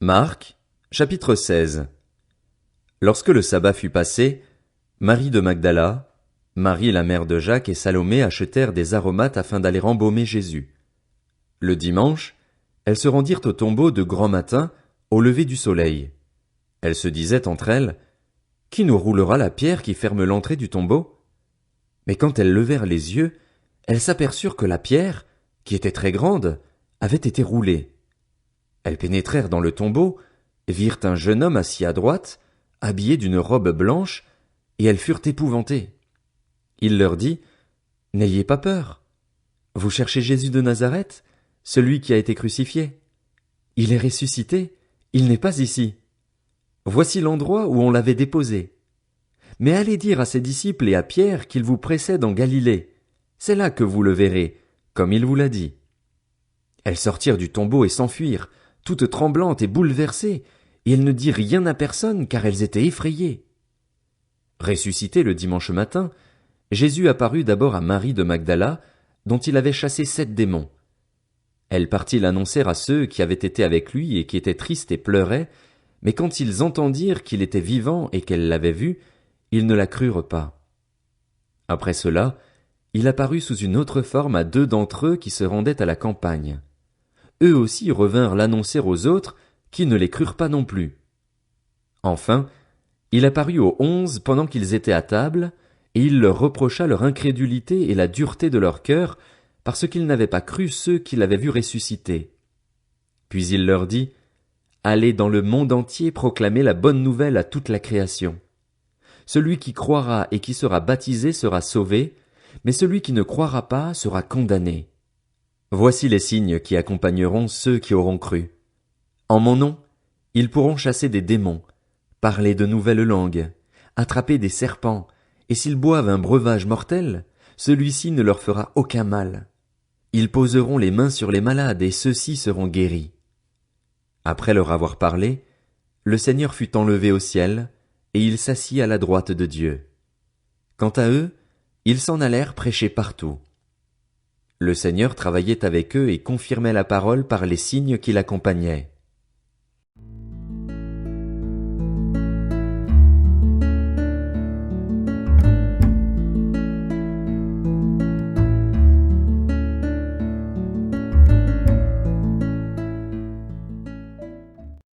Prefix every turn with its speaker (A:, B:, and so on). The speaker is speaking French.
A: Marc, chapitre 16. Lorsque le sabbat fut passé, Marie de Magdala, Marie la mère de Jacques et Salomé achetèrent des aromates afin d'aller embaumer Jésus. Le dimanche, elles se rendirent au tombeau de grand matin, au lever du soleil. Elles se disaient entre elles, « Qui nous roulera la pierre qui ferme l'entrée du tombeau ?» Mais quand elles levèrent les yeux, elles s'aperçurent que la pierre, qui était très grande, avait été roulée. Elles pénétrèrent dans le tombeau, virent un jeune homme assis à droite, habillé d'une robe blanche, et elles furent épouvantées. Il leur dit, « N'ayez pas peur. Vous cherchez Jésus de Nazareth, celui qui a été crucifié. Il est ressuscité, il n'est pas ici. Voici l'endroit où on l'avait déposé. Mais allez dire à ses disciples et à Pierre qu'il vous précède en Galilée. C'est là que vous le verrez, comme il vous l'a dit. » Elles sortirent du tombeau et s'enfuirent, toutes tremblantes et bouleversées, et elles ne dirent rien à personne car elles étaient effrayées. Ressuscité le dimanche matin, Jésus apparut d'abord à Marie de Magdala, dont il avait chassé 7 démons. Elle partit l'annoncer à ceux qui avaient été avec lui et qui étaient tristes et pleuraient, mais quand ils entendirent qu'il était vivant et qu'elle l'avait vu, ils ne la crurent pas. Après cela, il apparut sous une autre forme à 2 d'entre eux qui se rendaient à la campagne. Eux aussi revinrent l'annoncer aux autres, qui ne les crurent pas non plus. Enfin, il apparut aux 11 pendant qu'ils étaient à table, et il leur reprocha leur incrédulité et la dureté de leur cœur, parce qu'ils n'avaient pas cru ceux qui l'avaient vu ressusciter. Puis il leur dit, « Allez dans le monde entier proclamer la bonne nouvelle à toute la création. Celui qui croira et qui sera baptisé sera sauvé, mais celui qui ne croira pas sera condamné. Voici les signes qui accompagneront ceux qui auront cru. En mon nom, ils pourront chasser des démons, parler de nouvelles langues, attraper des serpents, et s'ils boivent un breuvage mortel, celui-ci ne leur fera aucun mal. Ils poseront les mains sur les malades et ceux-ci seront guéris. » Après leur avoir parlé, le Seigneur fut enlevé au ciel, et il s'assit à la droite de Dieu. Quant à eux, ils s'en allèrent prêcher partout. Le Seigneur travaillait avec eux et confirmait la parole par les signes qui l'accompagnaient.